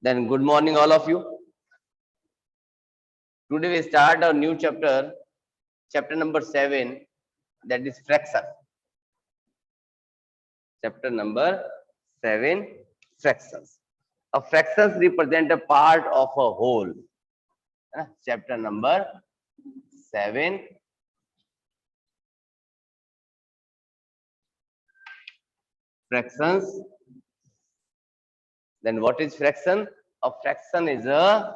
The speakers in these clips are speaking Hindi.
Then good morning all of you. Today we start our new chapter, chapter number 7, that is fraction. Chapter number 7, fractions. A fractions represent a part of a whole. Chapter number 7, fractions. Then what is fraction? A fraction is a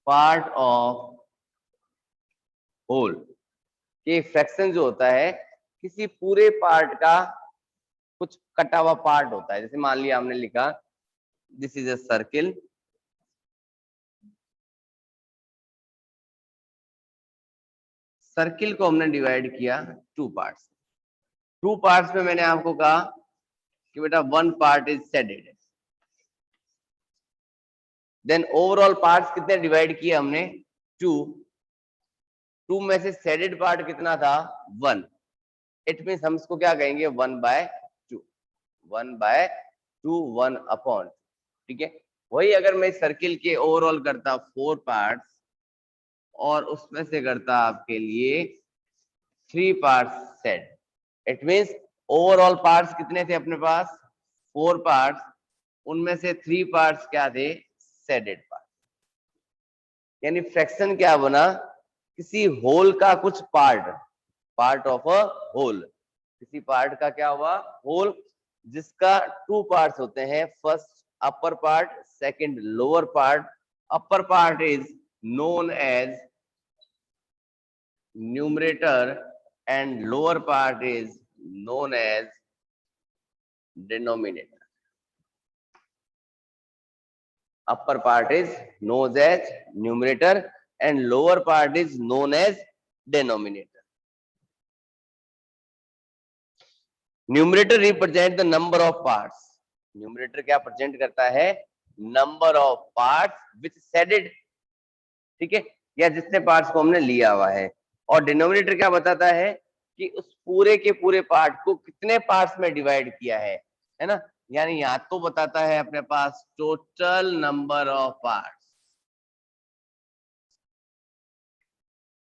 part of whole. ये फ्रैक्शन जो होता है किसी पूरे पार्ट का कुछ कटा हुआ पार्ट होता है। जैसे मान लिया हमने लिखा this is a circle, circle को हमने डिवाइड किया टू पार्ट्स में मैंने आपको कहा कि बेटा one part is shaded. Then overall parts कितने डिवाइड किए हमने? टू में से शेडेड पार्ट कितना था? 1। इट मीन्स हम इसको क्या कहेंगे? 1/2, 1 अपॉन। ठीक है, वही अगर मैं सर्किल के ओवरऑल करता 4 पार्ट्स और उसमें से करता आपके लिए 3 parts shade, it means overall parts कितने थे अपने पास? 4 पार्ट्स, उनमें से 3 पार्ट्स क्या थे? Shaded part. यानी फ्रैक्शन क्या बना? किसी होल का कुछ पार्ट ऑफ अ होल, किसी पार्ट का क्या हुआ? होल, जिसका 2 पार्ट्स होते हैं, first upper part, second lower part. Upper part is known as numerator and lower part is known as denominator. upper part is known as numerator and lower part is known as denominator. Numerator represent the number of parts. Numerator क्या present करता है? Number of parts which shaded, ठीक है, या जितने पार्ट्स को हमने लिया हुआ है। और डिनोमिनेटर क्या बताता है? कि उस पूरे के पूरे पार्ट को कितने पार्ट्स में डिवाइड किया है ना। यानी यहाँ तो बताता है अपने पास टोटल नंबर ऑफ पार्ट्स,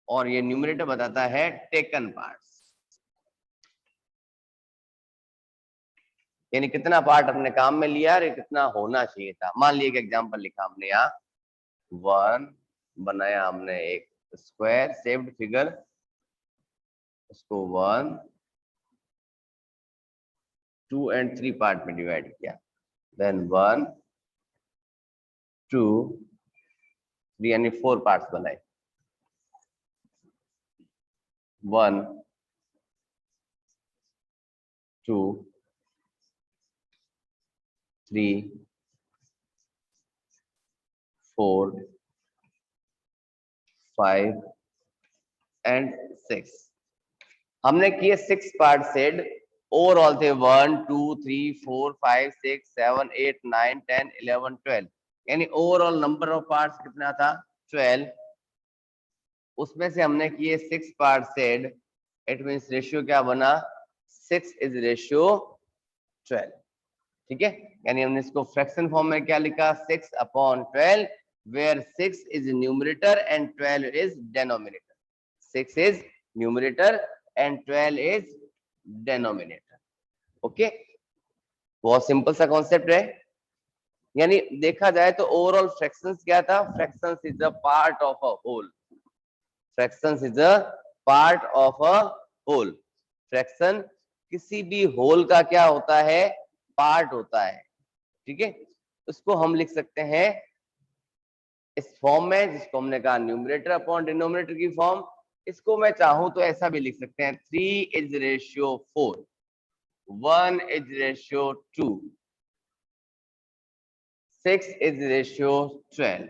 और ये न्यूमरेटर बताता है टेकन पार्ट्स, यानी कितना पार्ट अपने काम में लिया और कितना होना चाहिए था। मान लिया एक एग्जांपल लिखा हमने, यहाँ 1 बनाया हमने एक स्क्वायर शेप्ड फिगर, उसको 1, 2 एंड 3 पार्ट में डिवाइड किया। देन 1, 2, 3 यानी 4 पार्ट्स बनाए। 1, 2, 3, 4, 5 एंड 6। हमने किए 6 पार्ट शेड। ओवरऑल थे 1, 2, 3, 4, 5, 6, 7, 8, 9, 10, 11, 12, यानी ओवरऑल नंबर ऑफ पार्ट्स कितना था? 12। उसमें से हमने किए 6 part shade, it means ratio क्या बना? 6 इज रेशियो 12। ठीक है, यानी हमने इसको फ्रैक्शन फॉर्म में क्या लिखा? 6/12, where 6 is numerator and 12 is denominator. 6 is numerator and 12 is denominator. Okay, बहुत सिंपल सा कॉन्सेप्ट है। यानी देखा जाए तो ओवरऑल फ्रैक्शंस क्या था? Fractions is a part of a whole. Fractions is a part of a whole. Fraction किसी भी होल का क्या होता है? पार्ट होता है। ठीक है, उसको हम लिख सकते हैं इस फॉर्म में, जिसको हमने कहा न्यूमरेटर अपॉन डिनोमिनेटर की फॉर्म। इसको मैं चाहूं तो ऐसा भी लिख सकते हैं, 3 is ratio 4, 1 is ratio 2, 6 is ratio 12।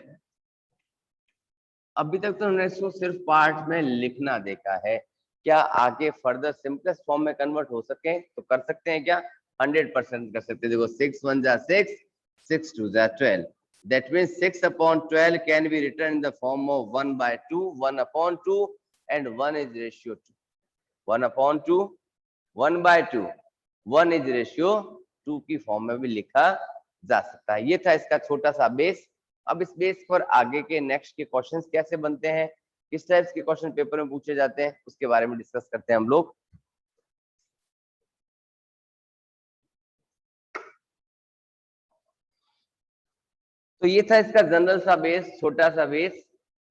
अभी तक तो हमने इसको सिर्फ पार्ट में लिखना देखा है। क्या आगे फर्दर सिंपलेस्ट फॉर्म में कन्वर्ट हो सके तो कर सकते हैं क्या? 100% कर सकते हैं। देखो 6 1 जा 6, 6 2 जा 12। That means 6/12 can be written in the form of 1/2, 1/2, and 1 is ratio 2. 1/2, 1/2, 1 is ratio 2 की फॉर्म में भी लिखा जा सकता है। ये था इसका छोटा सा बेस। अब इस बेस पर आगे के नेक्स्ट के क्वेश्चंस कैसे बनते हैं, किस टाइप्स के क्वेश्चन पेपर में पूछे जाते हैं, उसके बारे में डिस्कस करते हैं हम लोग। तो ये था इसका जनरल सा बेस, छोटा सा बेस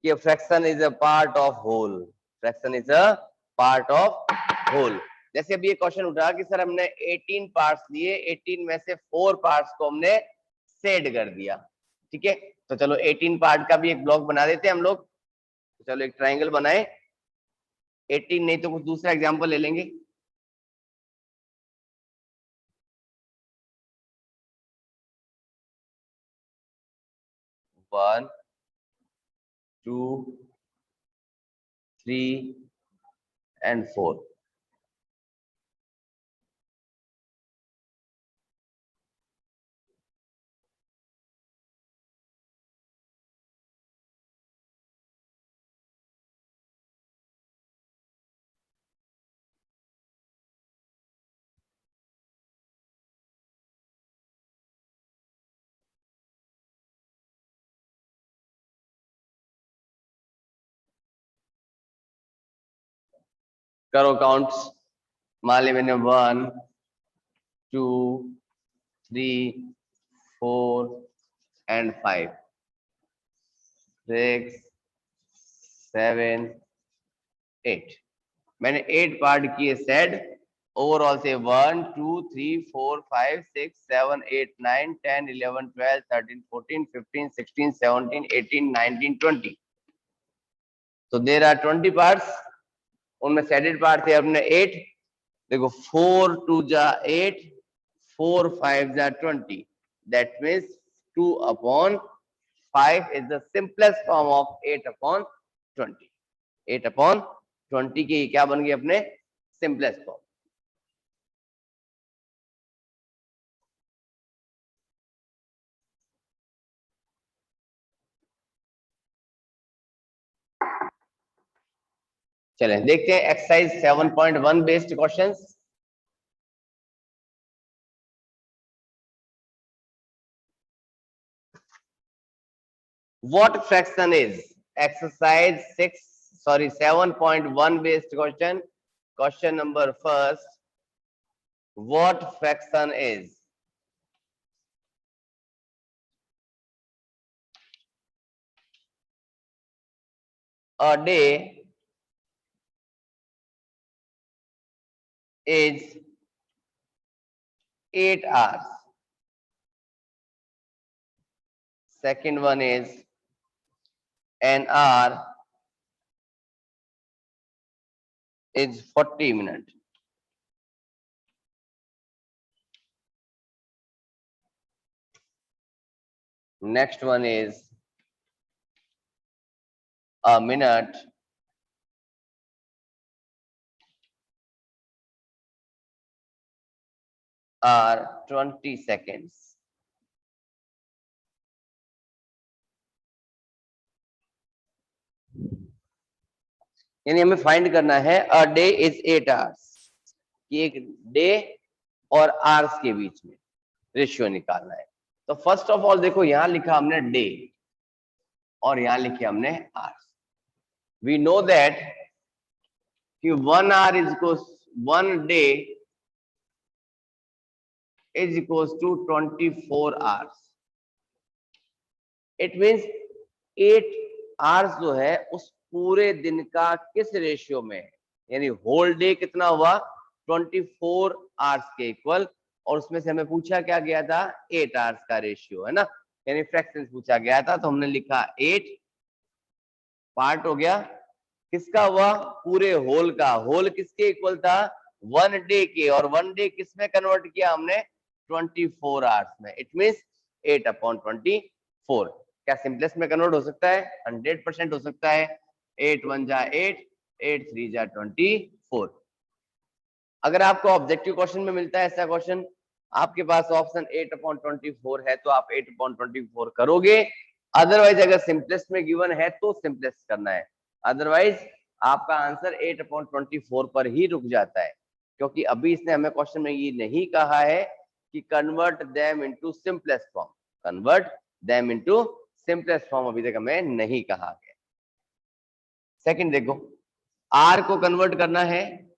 कि fraction is a part of whole, fraction is a part of whole. जैसे अभी ये क्वेश्चन उठा कि सर हमने 18 पार्ट्स लिए, 18 में से 4 पार्ट्स को हमने सेड कर दिया, ठीक है। तो चलो 18 पार्ट का भी एक ब्लॉक बना देते हैं हम लोग। तो चलो एक ट्राइंगल बनाए, 18 नहीं तो कुछ दूसरा एग्जांपल ले लेंगे। One, 2, 3 and 4। करो काउंट्स, मान ली मैंने 1, 2, 3, 4 and 5, 6, 7, 8। मैंने 8 पार्ट किए सेड। ओवरऑल से 1, 2, 3, 4, 5, 6, 7, 8, 9, 10, 11, 12, 13, 14, 15, 16, 17, 18, 19, 20। तो देयर आर 20 पार्ट्स, उनमें सेडेड पार्ट थे अपने 8। देखो 4 2 जा 8, 4 5 जा 20, that means 2/5 is the simplest form of 8/20। 8/20 की क्या बन गई अपने सिंपलेस्ट फॉर्म। चलें देखते हैं exercise 7.1 based questions. What fraction is exercise 7.1 based question? Question number first. What fraction is a day is 8 hours? Second one is an hour is 40 minutes. Next one is a minute are 20 seconds. यानी हमें फाइंड करना है अ डे इज 8 आवर्स, कि एक डे और आवर्स के बीच में रेशियो निकालना है। तो फर्स्ट ऑफ ऑल देखो यहां लिखा हमने डे और यहां लिखे हमने आवर्स। वी नो दैट कि 1 hour is equal 1 day is equal to 24 hours. It means 8 hours जो है उस पूरे दिन का किस रेशियो में, यानी होल डे कितना हुआ 24 आवर्स के इक्वल, और उसमें से हमें पूछा क्या गया था 8 आवर्स का रेशियो है ना, यानी फ्रैक्शन पूछा गया था। तो हमने लिखा 8 पार्ट हो गया, किसका हुआ पूरे होल का। होल किसके इक्वल था 1 डे के, और 1 डे किस में कन्वर्ट किया हमने 24 आवर्स में। It means 8/24। क्या सिंपलेस्ट में कन्वर्ट हो सकता है? 100% हो सकता है। 8 1 जा 8, 8 3 जा 24। अगर आपको ऑब्जेक्टिव क्वेश्चन में मिलता है ऐसा क्वेश्चन, आपके पास ऑप्शन 8/24 है तो आप 8/24 करोगे। अदरवाइज अगर सिंपलेस्ट में गिवन है तो सिंपलेस्ट करना है, अदरवाइज आपका आंसर 8/24 पर ही रुक जाता है, क्योंकि अभी इसने हमें क्वेश्चन में ये नहीं कहा है कि convert them into simplest form, convert them into simplest form अभी तक हमें नहीं कहा गया। सेकंड देखो, आर को कन्वर्ट करना है,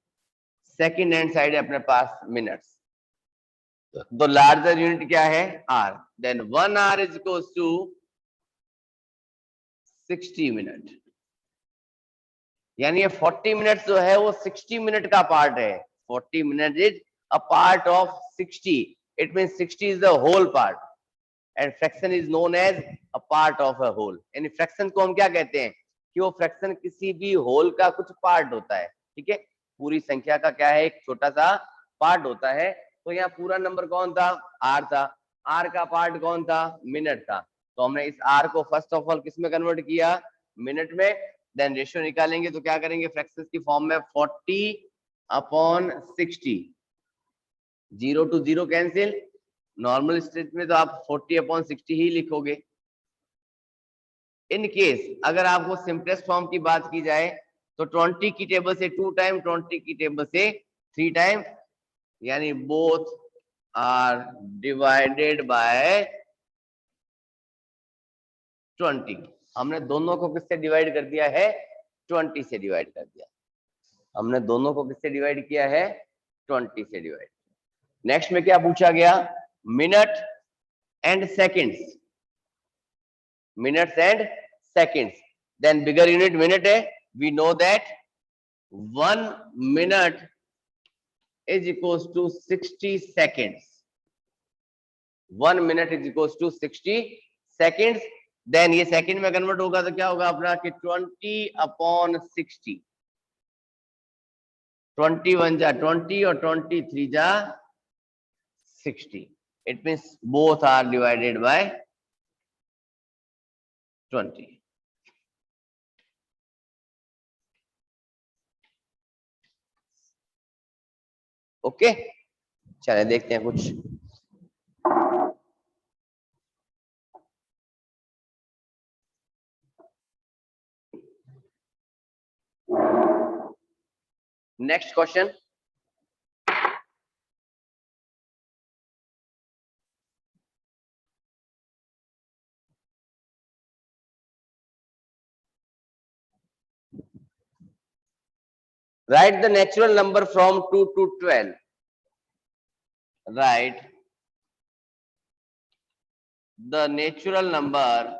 सेकंड हैंड साइड है अपने पास मिनट्स, तो लार्जर यूनिट क्या है hour, then 1 hour is equal to 60 minute, यानी ये 40 मिनट जो है वो 60 मिनट का पार्ट है, 40 minute is a part of 60, it means 60 is the whole part and fraction is known as a part of a whole. यानी फ्रैक्शन को हम क्या कहते हैं कि वो फ्रैक्शन किसी भी होल का कुछ पार्ट होता है, ठीक है, पूरी संख्या का क्या है एक छोटा सा पार्ट होता है। तो यहाँ पूरा नंबर कौन था आर था, आर का पार्ट कौन था मिनट था, तो हमने इस आर को फर्स्ट ऑफ ऑल किस में कन्वर्ट किया मिनट में, देन रेशियो निकालेंगे तो क्या करेंगे फ्रैक्शंस की फॉर्म में 40/60, 0 to 0 कैंसिल, नॉर्मल स्टेज में तो आप 40/60 ही लिखोगे। इन केस अगर आपको सिंपलेस्ट फॉर्म की बात की जाए तो 20 की टेबल से 2 टाइम, 20 की टेबल से 3 टाइम, यानी बोथ आर डिवाइडेड बाय 20। हमने दोनों को किससे डिवाइड कर दिया है 20 से डिवाइड कर दिया, हमने दोनों को किससे डिवाइड किया है 20 से डिवाइड। नेक्स्ट में क्या पूछा गया minute and seconds, minutes and seconds, then bigger unit minute है, we know that 1 minute is equals to 60 seconds, 1 minute is equals to 60 seconds, then ये सेकंड में कन्वर्ट होगा तो क्या होगा अपना कि 20/60, 21 जा 20 और 23 जा 60, it means both are divided by 20। Okay चलिए देखते हैं कुछ। Next question, write the natural number from 2 to 12, write the natural number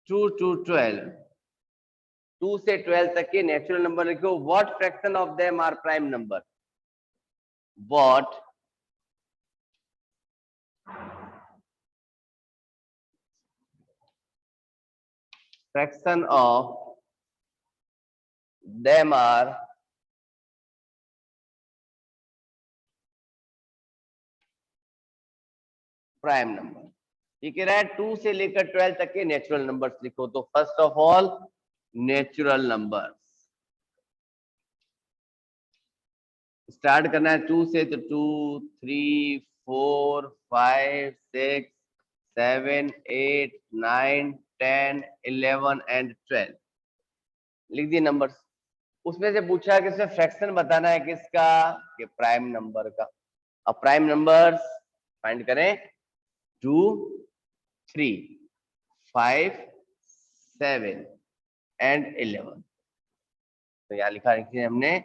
to two 12, 2 से 12 तक के नेचुरल नंबर लिखो। What fraction of them are prime number, what fraction of them are prime number, ठीक है। 2 से लेकर 12 तक के नेचुरल नंबर्स लिखो। तो first of all natural numbers start करना है 2 से, तो 2 3 4 5 6 7 8 9 10 11 एंड 12 लिख दिए नंबर्स। उसमें से पूछा कि इसमें फ्रैक्शन बताना है किसका कि प्राइम नंबर का। अब प्राइम नंबर्स फाइंड करें 2 3 5 7 एंड 11। तो यहाँ लिखा रखिए हमने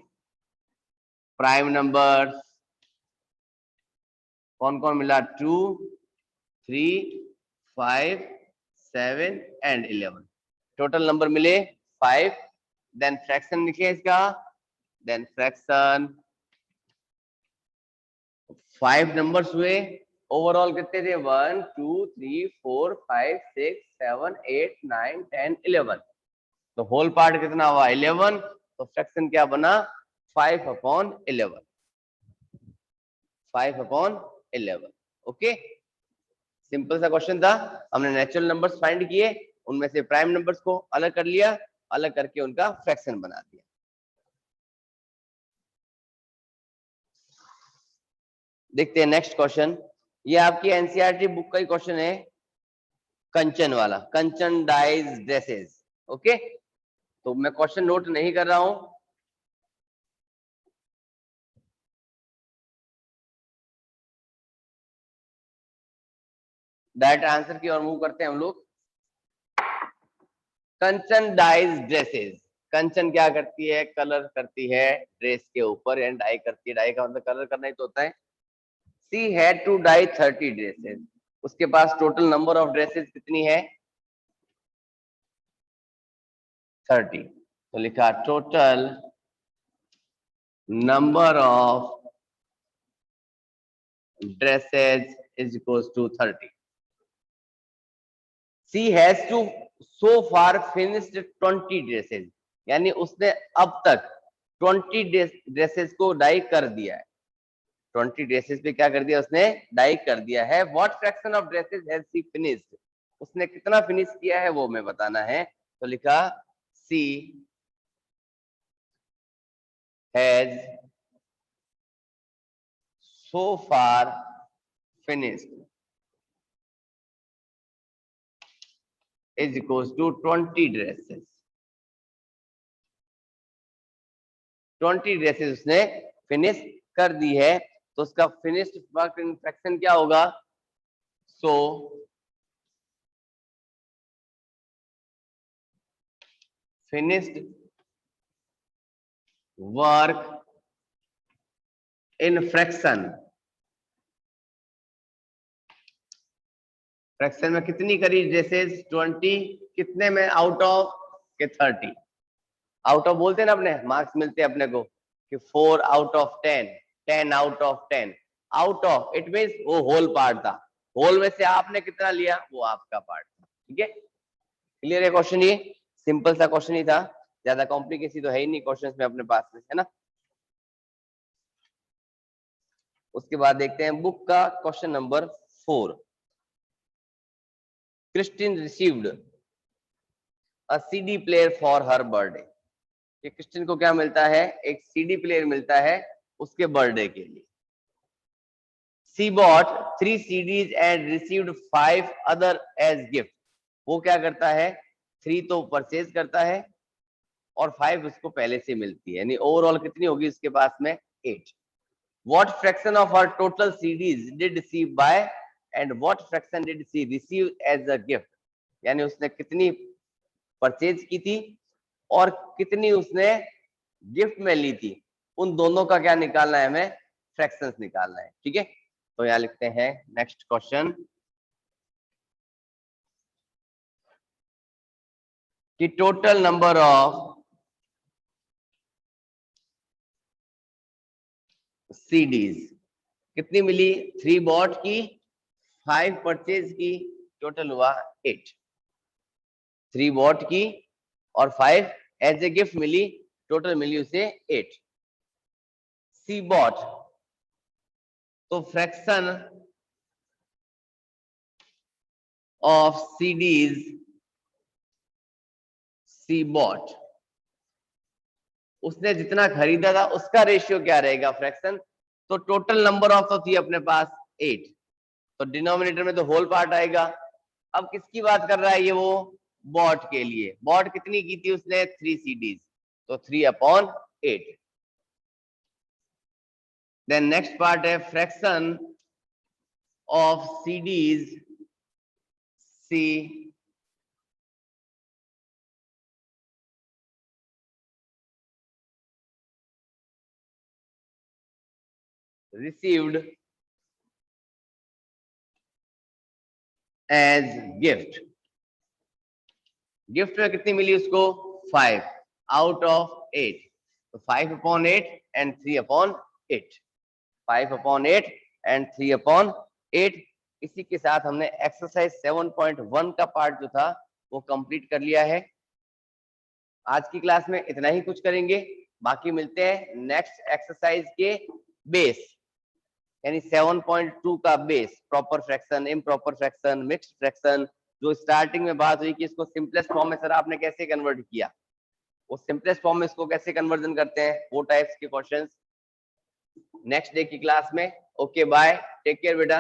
प्राइम नंबर्स कौन कौन मिला 2 3 5 7 एंड 11, टोटल नंबर मिले 5। देन फ्रैक्शन लिखे इसका, देन फ्रैक्शन 5 नंबर्स हुए, ओवरऑल कितने थे 1 2 3 4 5 6 7 8 9 10 11, तो होल पार्ट कितना हुआ 11, तो फ्रैक्शन क्या बना 5/11, 5/11। ओके सिंपल सा क्वेश्चन था। हमने नेचुरल नंबर्स फाइंड किए, उनमें से प्राइम नंबर्स को अलग कर लिया, अलग करके उनका फ्रैक्शन बना दिया। देखते हैं नेक्स्ट क्वेश्चन, ये आपकी एनसीईआरटी बुक का ही क्वेश्चन है। कंचन वाला, कंचन डाइज ड्रेसेस। ओके, तो मैं क्वेश्चन नोट नहीं कर रहा हूं। डायरेक्ट आंसर की ओर मूव करते हैं हम लोग। कंचन डाइज ड्रेसेस, कंचन क्या करती है, कलर करती है ड्रेस के ऊपर, एंड डाई करती है, डाई का मतलब कलर करना ही तो होता है। She had to dye 30 dresses, उसके पास टोटल नंबर ऑफ ड्रेसेस कितनी है, 30। तो लिखा total number of dresses is equals to 30। She has to so far finished 20 dresses, यानी उसने अब तक 20 ड्रेसेस को डाई कर दिया है। 20 ड्रेसेस पे क्या कर दिया उसने, डाई कर दिया है। What fraction of dresses has she finished, उसने कितना फिनिश किया है वो हमें बताना है। तो लिखा she has so far finished is equals to 20 dresses. 20 dresses उसने फिनिश कर दी है, तो उसका फिनिश्ड वर्क इन फ्रैक्शन क्या होगा, so finished work in fraction, fraction में कितनी करी ड्रेसेस, 20, कितने में, आउट ऑफ के 30। आउट ऑफ बोलते हैं ना, अपने मार्क्स मिलते हैं अपने को कि 4 out of 10, 10 out of 10। Out of it means वो होल पार्ट था, होल में से आपने कितना लिया वो आपका पार्ट था। ठीक है, क्लियर है क्वेश्चन, ये सिंपल सा क्वेश्चन ही था, ज्यादा कॉम्प्लिकेसी तो है ही नहीं क्वेश्चंस में अपने पास में, है ना। उसके बाद देखते हैं बुक का question number 4। Christine received a CD player for her birthday, कि क्रिस्टिन को क्या मिलता है, एक सीडी प्लेयर मिलता है उसके बर्थडे के लिए। She bought 3 CDs and received 5 other as gift, वो क्या करता है, 3 तो परचेज करता है और 5 उसको पहले से मिलती है, यानी ओवरऑल कितनी होगी उसके पास में, 8। What fraction of her total CDs did she buy and what fraction did she receive as a gift, यानी उसने कितनी परचेज की थी और कितनी उसने गिफ्ट में ली थी, उन दोनों का क्या निकालना है, हमें फ्रैक्शंस निकालना है। ठीक है, तो यहां लिखते हैं नेक्स्ट क्वेश्चन कि टोटल नंबर ऑफ CDs कितनी मिली, 3 बॉट की, 5 परचेज की, टोटल हुआ 8। 3 बॉट की और 5 एज ए गिफ्ट मिली, टोटल मिली उसे 8। सी बॉट, तो fraction of CDs she bought, उसने जितना खरीदा था उसका रेशियो क्या रहेगा, फ्रैक्शन। तो टोटल नंबर ऑफ तो थी अपने पास 8, तो डिनोमिनेटर में तो होल पार्ट आएगा। अब किसकी बात कर रहा है ये, वो बॉट के लिए। बॉट कितनी की थी उसने, 3 CDs, तो 3/8। देन नेक्स्ट पार्ट है fraction of CDs she received as gift, gift में कितनी मिली उसको, 5 आउट ऑफ 8, तो 5/8 एंड 3/8, 5/8 एंड 3/8। इसी के साथ हमने एक्सरसाइज 7.1 का पार्ट जो था वो कंप्लीट कर लिया है। आज की क्लास में इतना ही कुछ करेंगे, बाकी मिलते हैं नेक्स्ट एक्सरसाइज के बेस, यानी 7.2 का base, proper fraction, improper fraction, mixed fraction. जो स्टार्टिंग में बात हुई कि इसको सिंपलेस्ट फॉर्म में सर आपने कैसे कन्वर्ट किया, वो सिंपलेस्ट फॉर्म में इसको कैसे कन्वर्जन करते हैं, वो टाइप्स के क्वेश्चंस नेक्स्ट डे की क्लास में। ओके बाय, टेक केयर बेटा।